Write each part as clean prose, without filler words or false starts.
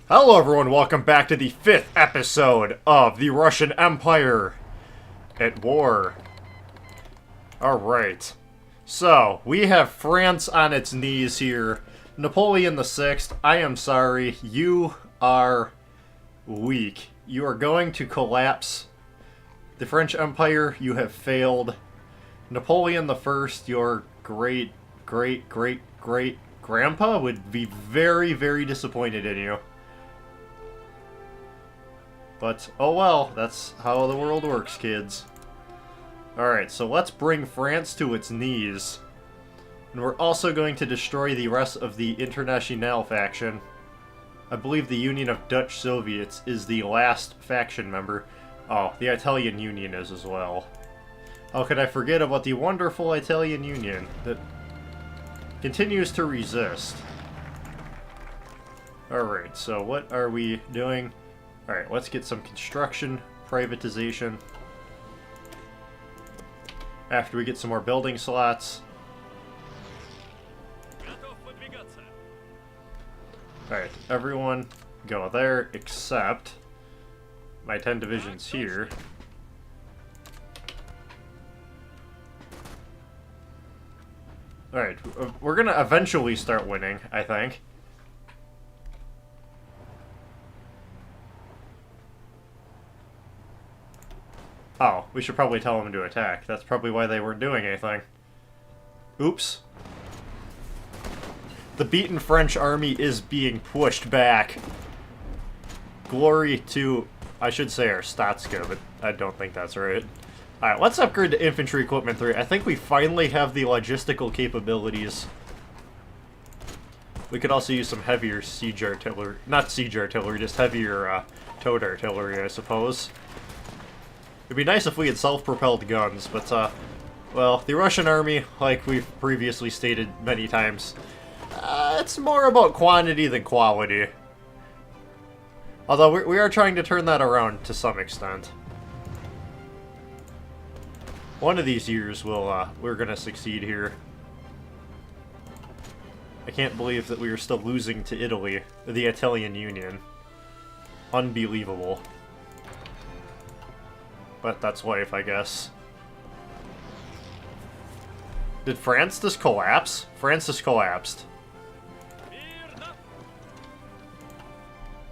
Hello everyone, welcome back to the 5th episode of the Russian Empire at War. Alright, so we have France on its knees here. Napoleon VI, I am sorry, you are weak. You are going to collapse. The French Empire, you have failed. Napoleon I, your great-great-great-great-grandpa would be very, very disappointed in you. But, oh well, that's how the world works, kids. Alright, so let's bring France to its knees. And we're also going to destroy the rest of the Internationale faction. I believe the Union of Dutch Soviets is the last faction member. Oh, the Italian Union is as well. How could I forget about the wonderful Italian Union that continues to resist? Alright, so what are we doing? Alright, let's get some construction privatization. After we get some more building slots. Alright, everyone go there except my 10 divisions here. Alright, we're gonna eventually start winning, I think. Oh, we should probably tell them to attack. That's probably why they weren't doing anything. Oops. The beaten French army is being pushed back. Glory to, I should say our Statska, but I don't think that's right. Alright, let's upgrade to Infantry Equipment 3. I think we finally have the logistical capabilities. We could also use some heavier siege artillery. Not siege artillery, just heavier towed artillery, I suppose. It'd be nice if we had self-propelled guns, but, well, the Russian army, like we've previously stated many times, it's more about quantity than quality. Although, we are trying to turn that around to some extent. One of these years we're gonna succeed here. I can't believe that we are still losing to Italy, the Italian Union. Unbelievable. But that's life, I guess. Did France just collapse? France just collapsed.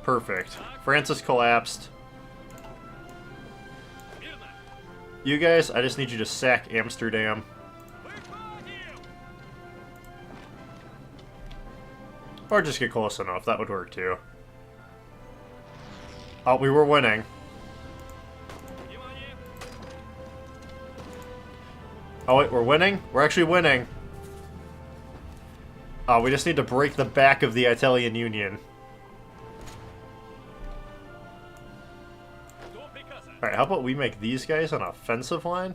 Perfect. France has collapsed. You guys, I just need you to sack Amsterdam. Or just get close enough, that would work too. Oh, we were winning. Oh wait, we're winning? We're actually winning. Oh, we just need to break the back of the Italian Union. Alright, how about we make these guys an offensive line?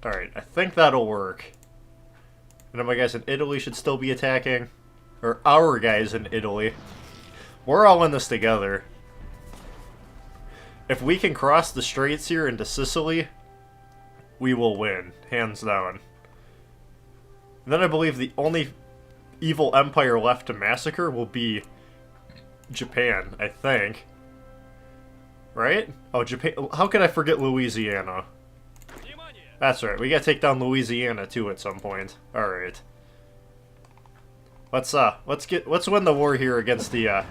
Alright, I think that'll work. And then my guys in Italy should still be attacking. Or our guys in Italy. We're all in this together. If we can cross the straits here into Sicily, we will win, hands down. And then I believe the only evil empire left to massacre will be Japan, I think. Right? Oh, Japan. How could I forget Louisiana? That's right, we gotta take down Louisiana too at some point. Alright. Let's win the war here against the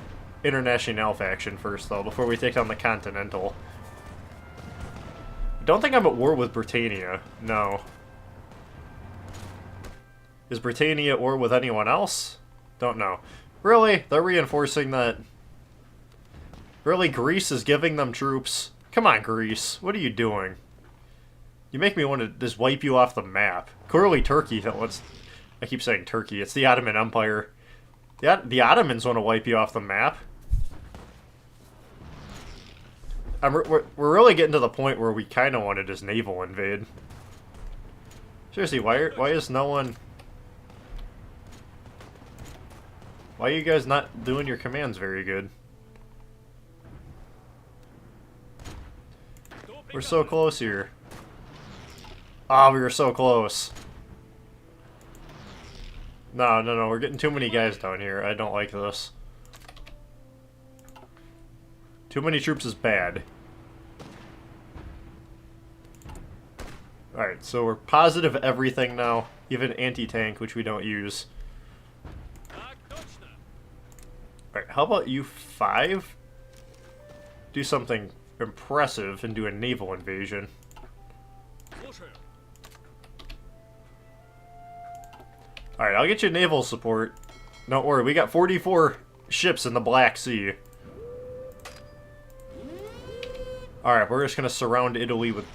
Internationale faction first, though, before we take on the Continental. I don't think I'm at war with Britannia. No. Is Britannia at war with anyone else? Don't know. Really? They're reinforcing that? Really? Greece is giving them troops? Come on, Greece. What are you doing? You make me want to just wipe you off the map. Clearly Turkey that wants... I keep saying Turkey. It's the Ottoman Empire. The Ottomans want to wipe you off the map. We're really getting to the point where we kind of want to just naval invade. Seriously, why is no one... Why are you guys not doing your commands very good? We're so close here. Ah, we were so close. No, no, no, we're getting too many guys down here. I don't like this. Too many troops is bad. Alright, so we're positive everything now. Even anti-tank, which we don't use. Alright, how about you 5? Do something impressive and do a naval invasion. Alright, I'll get you naval support. Don't worry, we got 44 ships in the Black Sea. Alright, we're just gonna surround Italy with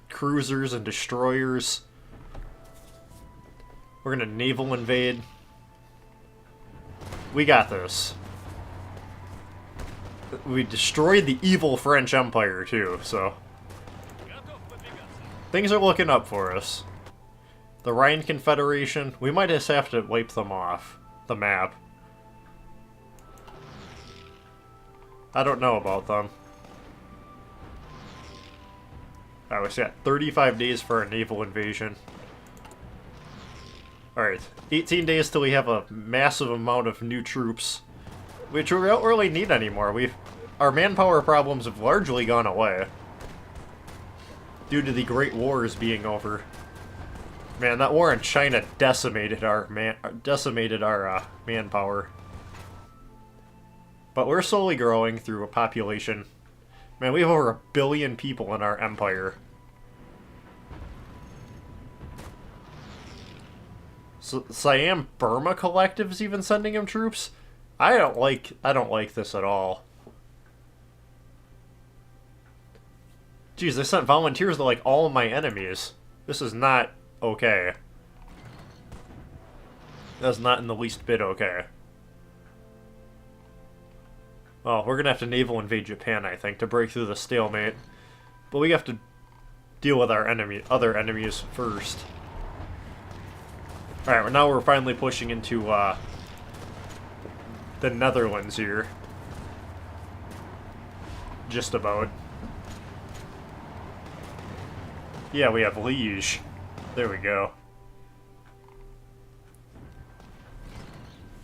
cruisers and destroyers. We're gonna naval invade. We got this. We destroyed the evil French Empire, too, so... things are looking up for us. The Rhine Confederation, we might just have to wipe them off the map. I don't know about them. Alright, we got 35 days for our naval invasion. Alright, 18 days till we have a massive amount of new troops, which we don't really need anymore. Our manpower problems have largely gone away due to the Great Wars being over. Man, that war in China decimated our manpower. But we're slowly growing through a population. Man, we have over 1 billion people in our empire. So Siam Burma Collective's even sending him troops? I don't like this at all. Jeez, they sent volunteers to like all of my enemies. This is not okay. That's not in the least bit okay. Well, we're gonna have to naval invade Japan, I think, to break through the stalemate. But we have to deal with our other enemies first. Alright, well, now we're finally pushing into the Netherlands here. Just about. Yeah, we have Liege. There we go.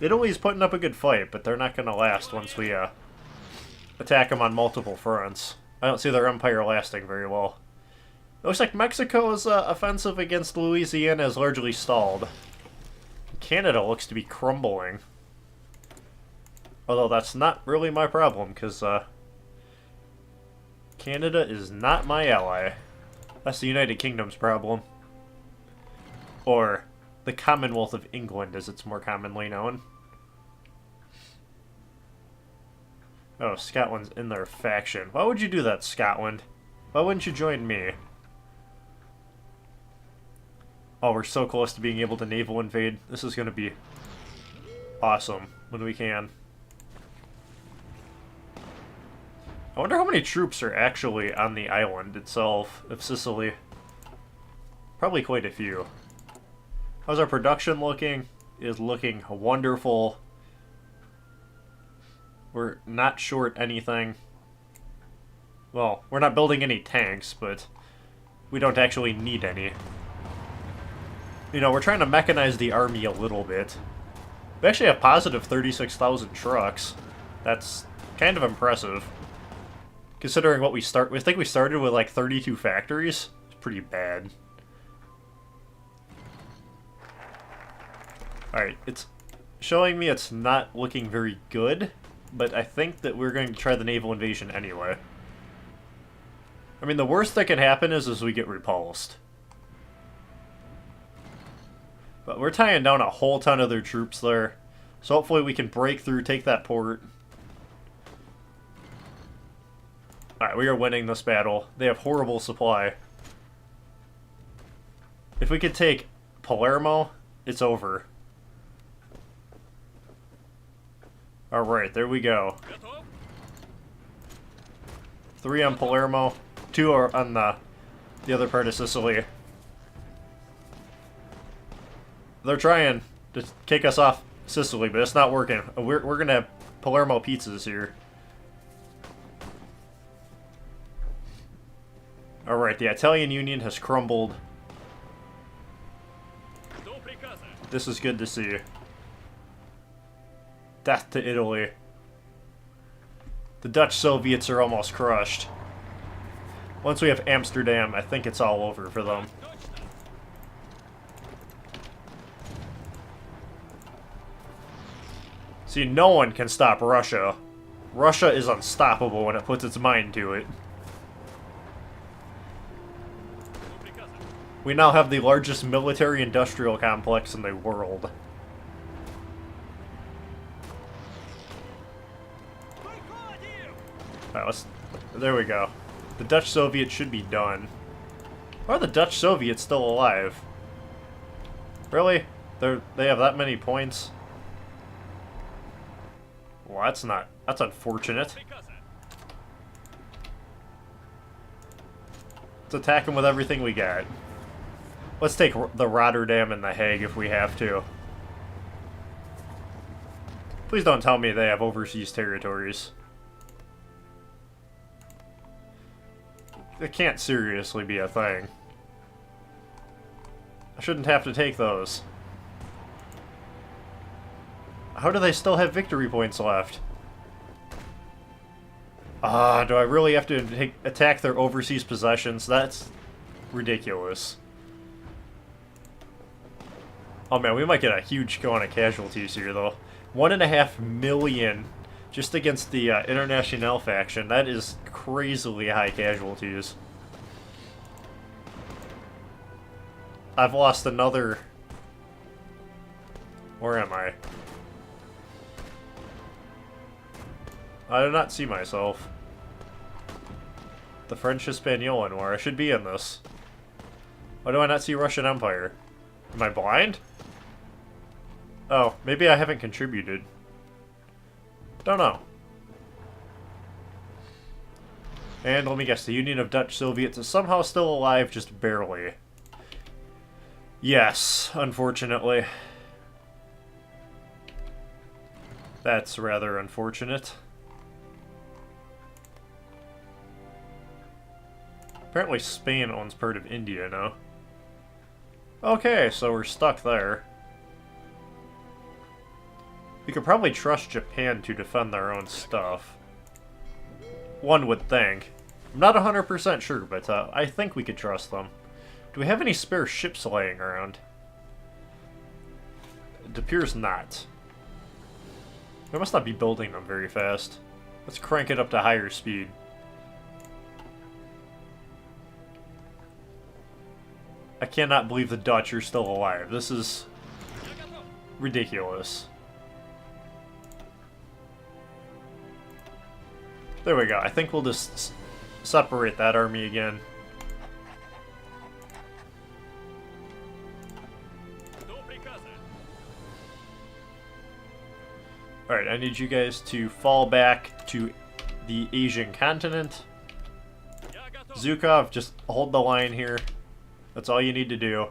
Italy's putting up a good fight, but they're not going to last once we attack them on multiple fronts. I don't see their empire lasting very well. It looks like Mexico's offensive against Louisiana is largely stalled. Canada looks to be crumbling. Although that's not really my problem, because Canada is not my ally. That's the United Kingdom's problem. Or the Commonwealth of England, as it's more commonly known. Oh, Scotland's in their faction. Why would you do that, Scotland? Why wouldn't you join me? Oh, we're so close to being able to naval invade. This is going to be awesome when we can. I wonder how many troops are actually on the island itself of Sicily. Probably quite a few. How's our production looking? It is looking wonderful. We're not short anything. Well, we're not building any tanks, but we don't actually need any. You know, we're trying to mechanize the army a little bit. We actually have positive 36,000 trucks. That's kind of impressive. Considering what we think we started with like 32 factories. It's pretty bad. Alright, it's showing me it's not looking very good, but I think that we're going to try the naval invasion anyway. I mean, the worst that can happen is we get repulsed. But we're tying down a whole ton of their troops there, so hopefully we can break through, take that port. Alright, we are winning this battle. They have horrible supply. If we could take Palermo, it's over. Alright, there we go. 3 on Palermo, 2 are on the other part of Sicily. They're trying to kick us off Sicily, but it's not working. We're gonna have Palermo pizzas here. Alright, the Italian Union has crumbled. This is good to see. Death to Italy. The Dutch Soviets are almost crushed. Once we have Amsterdam, I think it's all over for them. See, no one can stop Russia. Russia is unstoppable when it puts its mind to it. We now have the largest military-industrial complex in the world. Alright, there we go. The Dutch Soviets should be done. Why are the Dutch Soviets still alive? Really? They have that many points? Well, that's unfortunate. Let's attack them with everything we got. Let's take the Rotterdam and the Hague if we have to. Please don't tell me they have overseas territories. It can't seriously be a thing. I shouldn't have to take those. How do they still have victory points left? Do I really have to attack their overseas possessions? That's ridiculous. Oh man, we might get a huge amount of casualties here, though. 1.5 million just against the Internationale faction. That is crazily high casualties. I've lost another... Where am I? I do not see myself. The French-Hispaniolan War. I should be in this. Why do I not see Russian Empire? Am I blind? Oh, maybe I haven't contributed. Don't know. And let me guess, the Union of Dutch Soviets is somehow still alive, just barely. Yes, unfortunately. That's rather unfortunate. Apparently Spain owns part of India now. Okay, so we're stuck there. We could probably trust Japan to defend their own stuff. One would think. I'm not 100% sure, but I think we could trust them. Do we have any spare ships laying around? It appears not. We must not be building them very fast. Let's crank it up to higher speed. I cannot believe the Dutch are still alive. This is ridiculous. There we go. I think we'll just separate that army again. Alright, I need you guys to fall back to the Asian continent. Zhukov, just hold the line here. That's all you need to do.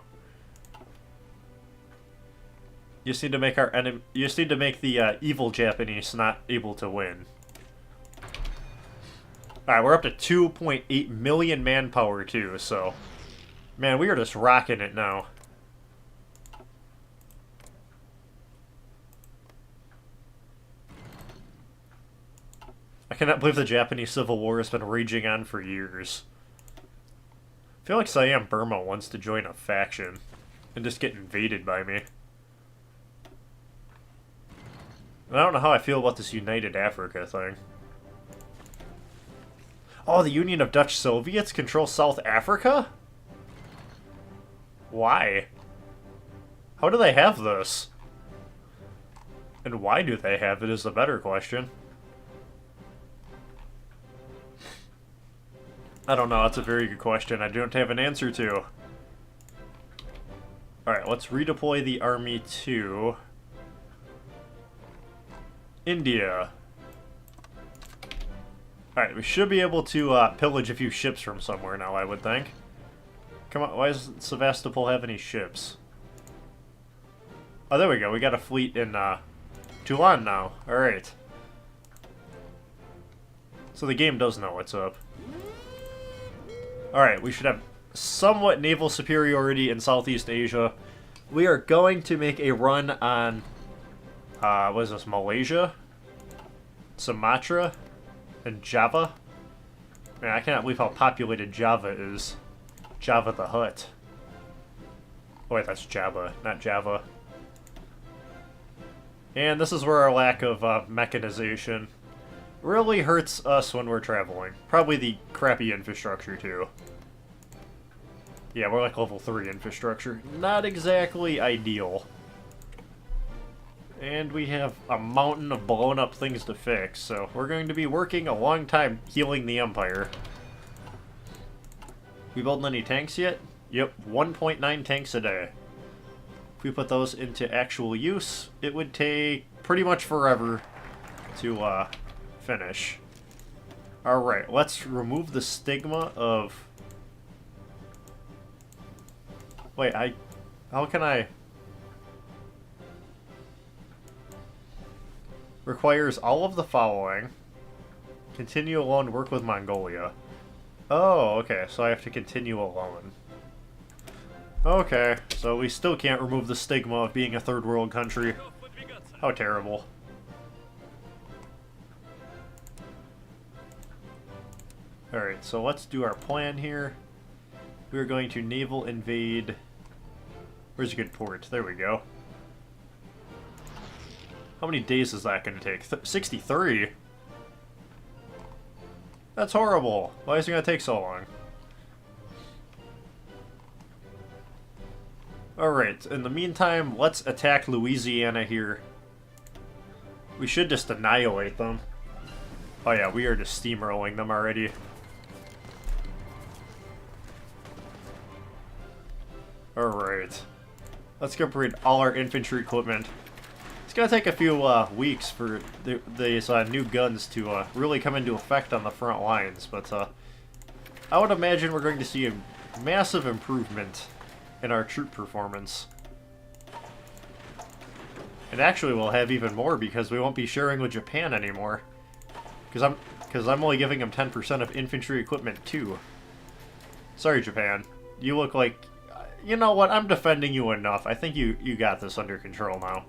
You just need to make our enemy. You just need to make the evil Japanese not able to win. Alright, we're up to 2.8 million manpower too, so... Man, we are just rocking it now. I cannot believe the Japanese Civil War has been raging on for years. I feel like Siam Burma wants to join a faction and just get invaded by me. I don't know how I feel about this United Africa thing. Oh, the Union of Dutch Soviets control South Africa? Why? How do they have this? And why do they have it is the better question. I don't know, that's a very good question. I don't have an answer to. Alright, let's redeploy the army to... India. Alright, we should be able to pillage a few ships from somewhere now, I would think. Come on, why doesn't Sevastopol have any ships? Oh, there we go. We got a fleet in Toulon now. Alright. So the game does know what's up. Alright, we should have somewhat naval superiority in Southeast Asia. we are going to make a run on, what is this, Malaysia? Sumatra? And Java? Man, I cannot believe how populated Java is. Java the Hutt. Oh wait, that's Java, not Java. And this is where our lack of mechanization really hurts us when we're traveling. Probably the crappy infrastructure, too. Yeah, we're like level 3 infrastructure. Not exactly ideal. And we have a mountain of blown up things to fix, so we're going to be working a long time healing the Empire. We building any tanks yet? Yep, 1.9 tanks a day. If we put those into actual use, it would take pretty much forever to finish. Alright, let's remove the stigma of... Wait, how can I... Requires all of the following. Continue alone, work with Mongolia. Oh, okay, so I have to continue alone. Okay, so we still can't remove the stigma of being a third world country. How terrible. Alright, so let's do our plan here. We're going to naval invade... Where's a good port? There we go. How many days is that going to take? 63? That's horrible. Why is it going to take so long? Alright, in the meantime, let's attack Louisiana here. We should just annihilate them. Oh yeah, we are just steamrolling them already. Alright. Let's upgrade all our infantry equipment. It's gonna take a few weeks for these new guns to really come into effect on the front lines, but I would imagine we're going to see a massive improvement in our troop performance. And actually we'll have even more because we won't be sharing with Japan anymore. Because I'm only giving them 10% of infantry equipment too. Sorry, Japan. You look like... You know what? I'm defending you enough. I think you got this under control now.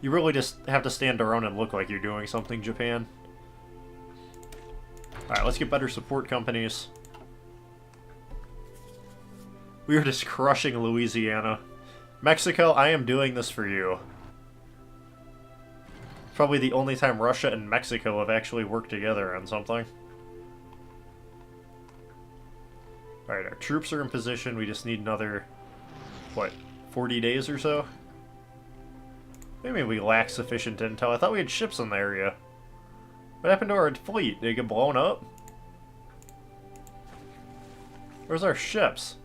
You really just have to stand around and look like you're doing something, Japan. Alright, let's get better support companies. We are just crushing Louisiana. Mexico, I am doing this for you. Probably the only time Russia and Mexico have actually worked together on something. Alright, our troops are in position. We just need another, what, 40 days or so? Maybe we lack sufficient intel. I thought we had ships in the area. What happened to our fleet? Did it get blown up? Where's our ships?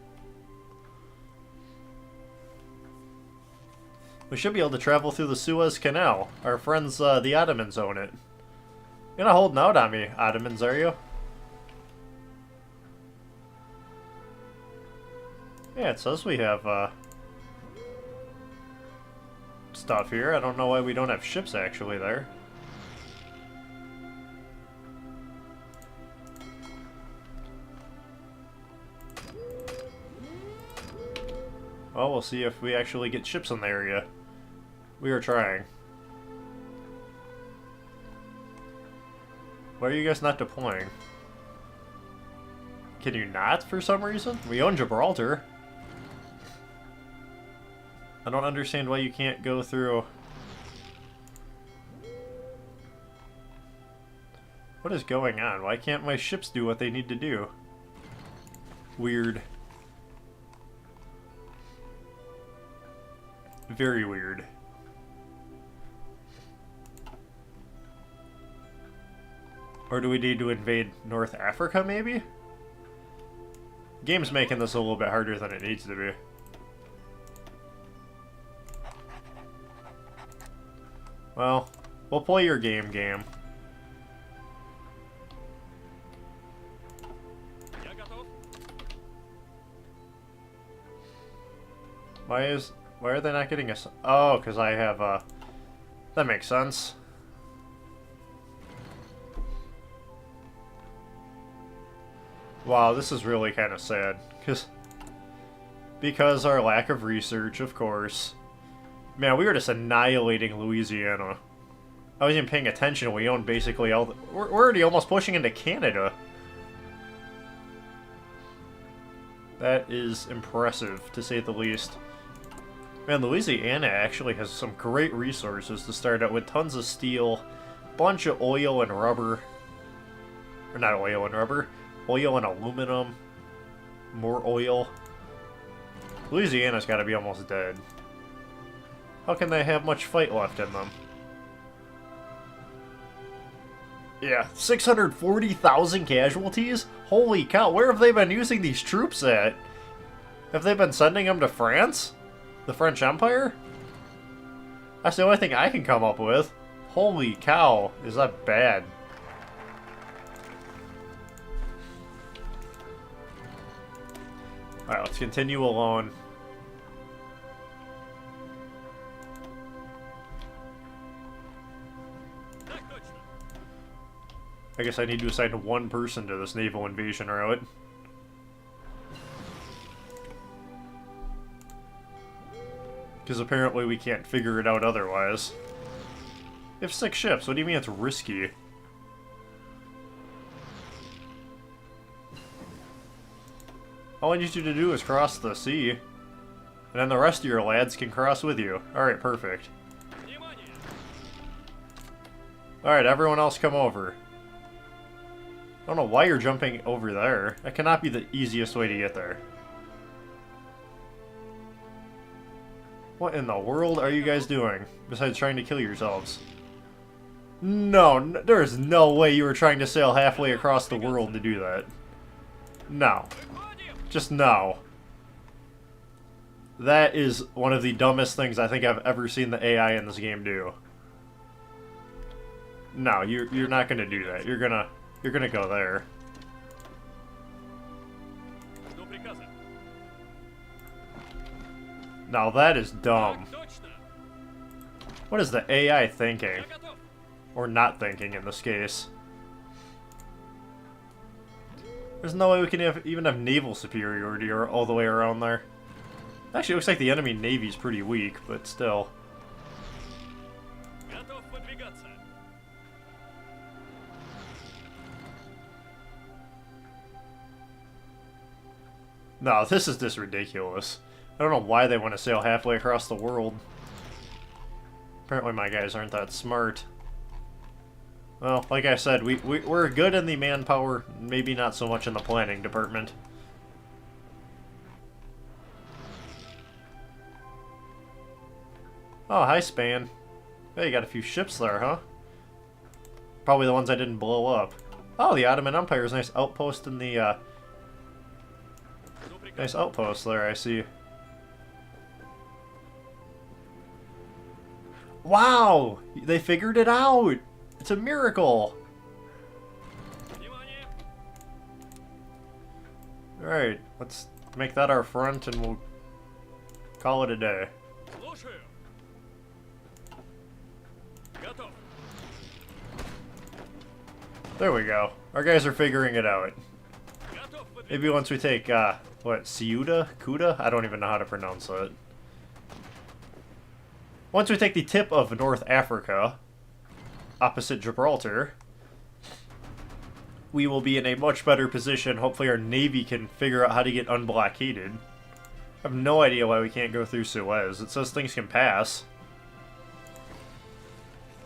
We should be able to travel through the Suez Canal. Our friends, the Ottomans, own it. You're not holding out on me, Ottomans, are you? Yeah, it says we have, stuff here. I don't know why we don't have ships actually there. Well, we'll see if we actually get ships in the area. We are trying. Why are you guys not deploying? Can you not for some reason? We own Gibraltar. I don't understand why you can't go through... What is going on? Why can't my ships do what they need to do? Weird. Very weird. Or do we need to invade North Africa, maybe? Game's making this a little bit harder than it needs to be. Well, we'll play your game. Why are they not getting us? Oh, because I have, that makes sense. Wow, this is really kind of sad, because Because our lack of research, of course. Man, we were just annihilating Louisiana. I wasn't even paying attention. We own basically all the... We're already almost pushing into Canada. That is impressive, to say the least. Man, Louisiana actually has some great resources to start out with. Tons of steel, bunch of oil and rubber. Or not oil and rubber. Oil and aluminum. More oil. Louisiana's got to be almost dead. How can they have much fight left in them? Yeah, 640,000 casualties? Holy cow, where have they been using these troops at? Have they been sending them to France? The French Empire? That's the only thing I can come up with. Holy cow, is that bad? Alright, let's continue alone. I guess I need to assign one person to this naval invasion route. Because apparently we can't figure it out otherwise. You have 6 ships, what do you mean it's risky? All I need you to do is cross the sea. And then the rest of your lads can cross with you. Alright, perfect. Alright, everyone else come over. I don't know why you're jumping over there. That cannot be the easiest way to get there. What in the world are you guys doing, besides trying to kill yourselves? No, there's no way you were trying to sail halfway across the world to do that. No. Just no. That is one of the dumbest things I think I've ever seen the AI in this game do. No, you're not gonna do that. You're gonna go there. Now that is dumb. What is the AI thinking? Or not thinking in this case? There's no way we can even have naval superiority or all the way around there. Actually, it looks like the enemy navy's pretty weak, but still. No, this is just ridiculous. I don't know why they want to sail halfway across the world. Apparently my guys aren't that smart. Well, like I said, we're good in the manpower, maybe not so much in the planning department. Oh, hi, Spain. Hey, you got a few ships there, huh? Probably the ones I didn't blow up. Oh, the Ottoman Empire's nice outpost in the, nice outpost there, I see. Wow! They figured it out! It's a miracle! Alright, let's make that our front and we'll call it a day. There we go. Our guys are figuring it out. Maybe once we take, what, Ceuta? Cuda? I don't even know how to pronounce it. Once we take the tip of North Africa, opposite Gibraltar, we will be in a much better position. Hopefully our navy can figure out how to get unblockaded. I have no idea why we can't go through Suez. It says things can pass.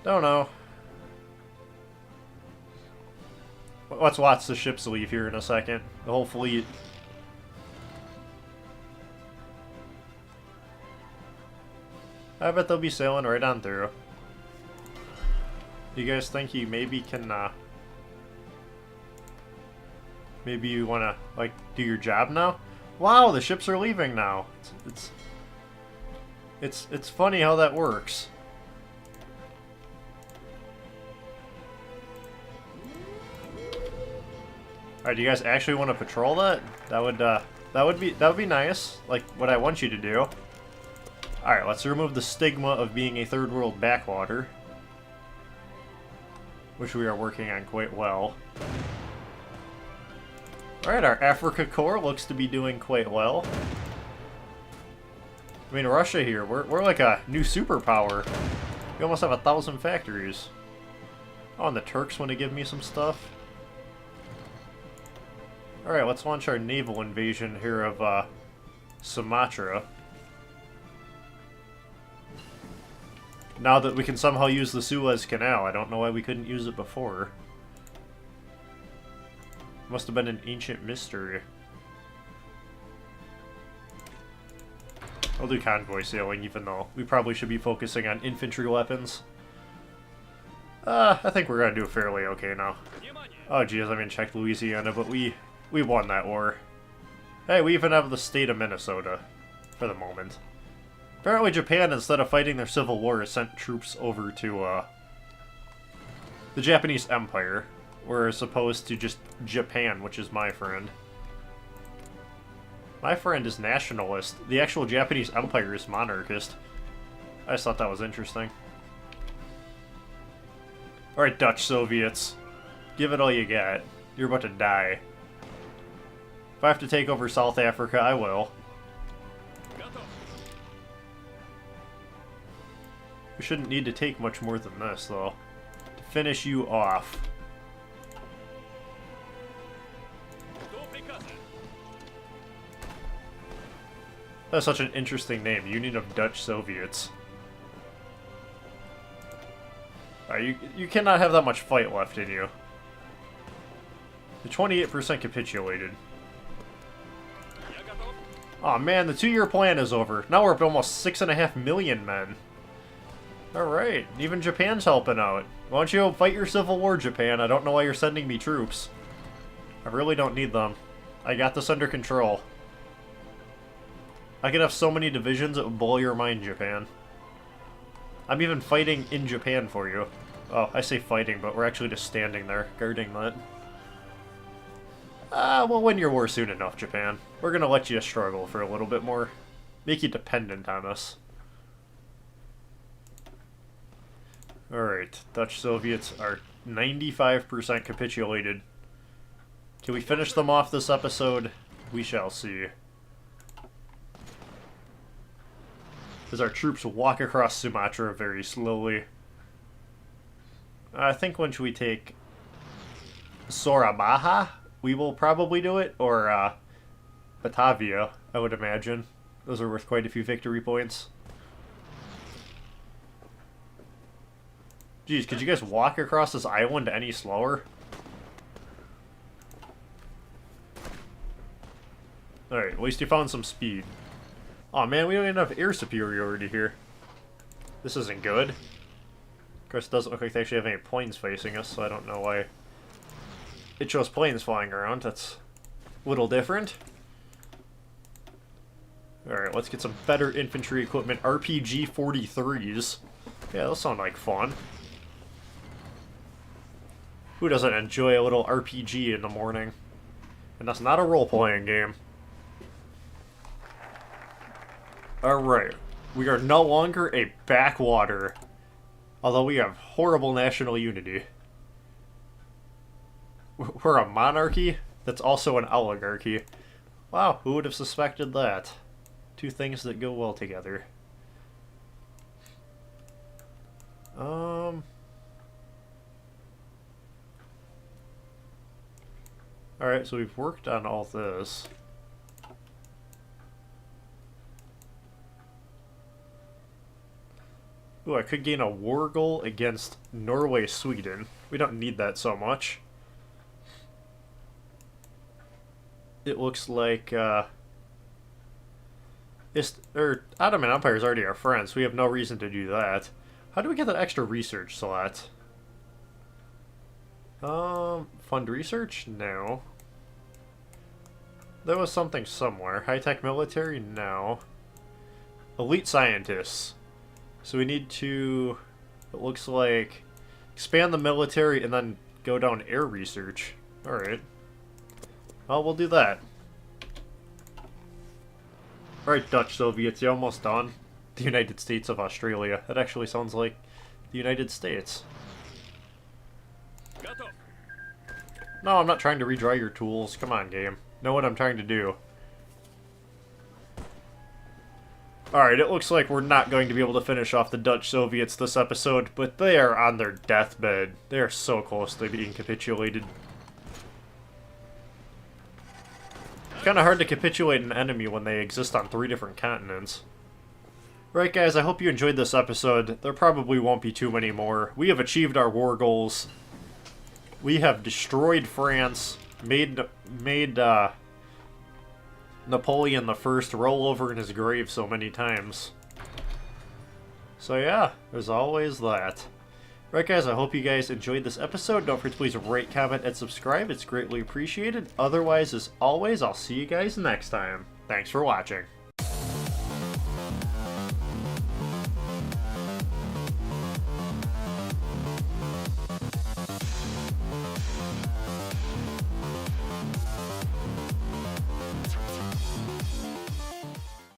Don't know. Let's watch the ships leave here in a second. The whole fleet. I bet they'll be sailing right on through. You guys think you maybe can, maybe you want to, like, do your job now? Wow, the ships are leaving now. It's funny how that works. Alright, do you guys actually want to patrol that? That would be nice. Like what I want you to do. Alright, let's remove the stigma of being a third world backwater. Which we are working on quite well. Alright, our Africa Corps looks to be doing quite well. I mean, Russia here, we're like a new superpower. We almost have 1,000 factories. Oh, and the Turks want to give me some stuff. Alright, let's launch our naval invasion here of Sumatra. Now that we can somehow use the Suez Canal, I don't know why we couldn't use it before. Must have been an ancient mystery. I'll do convoy sailing, even though we probably should be focusing on infantry weapons. I think we're gonna do fairly okay now. Oh geez, I mean, check Louisiana, but we won that war. Hey, we even have the state of Minnesota, for the moment. Apparently Japan, instead of fighting their civil war, has sent troops over to, the Japanese Empire, whereas opposed to just Japan, which is my friend. My friend is nationalist. The actual Japanese Empire is monarchist. I just thought that was interesting. Alright, Dutch Soviets. Give it all you got. You're about to die. If I have to take over South Africa, I will. We shouldn't need to take much more than this, though, to finish you off. That's such an interesting name, Union of Dutch Soviets. You cannot have that much fight left in you. The 28% capitulated. Aw man, the 2-year plan is over. Now we're up to almost 6.5 million men. Alright, even Japan's helping out. Why don't you fight your civil war, Japan? I don't know why you're sending me troops. I really don't need them. I got this under control. I could have so many divisions it would blow your mind, Japan. I'm even fighting in Japan for you. Oh, I say fighting, but we're actually just standing there, guarding that. We'll win your war soon enough, Japan. We're gonna let you struggle for a little bit more. Make you dependent on us. Alright, Dutch Soviets are 95% capitulated. Can we finish them off this episode? We shall see. As our troops walk across Sumatra very slowly. I think once we take Surabaya, we will probably do it, or Batavia, I would imagine. Those are worth quite a few victory points. Geez, could you guys walk across this island any slower? Alright, at least you found some speed. Aw man, we don't even have air superiority here. This isn't good. Of course, it doesn't look like they actually have any planes facing us, so I don't know why it shows planes flying around. That's a little different. Alright, let's get some better infantry equipment. RPG 43s. Yeah, those sound like fun. Who doesn't enjoy a little RPG in the morning? And that's not a role-playing game. Alright, we are no longer a backwater, although we have horrible national unity. We're a monarchy that's also an oligarchy. Wow, who would have suspected that? Two things that go well together. Alright, so we've worked on all this. Ooh, I could gain a war goal against Norway, Sweden. We don't need that so much. It looks like, Ottoman Empire is already our friend, so we have no reason to do that. How do we get that extra research slot? Fund research? No. There was something somewhere. High-tech military? No. Elite scientists. So we need to, it looks like, expand the military and then go down air research. Alright. Well, we'll do that. Alright, Dutch Soviets, you're almost done. The United States of Australia. That actually sounds like the United States. No, I'm not trying to redry your tools. Come on, game. Know what I'm trying to do. Alright, it looks like we're not going to be able to finish off the Dutch Soviets this episode, but they are on their deathbed. They are so close to being capitulated. Kind of hard to capitulate an enemy when they exist on 3 different continents. Right, guys, I hope you enjoyed this episode. There probably won't be too many more. We have achieved our war goals. We have destroyed France, made Napoleon I roll over in his grave so many times. So yeah, there's always that. Right, guys, I hope you guys enjoyed this episode. Don't forget to please rate, comment, and subscribe. It's greatly appreciated. Otherwise, as always, I'll see you guys next time. Thanks for watching.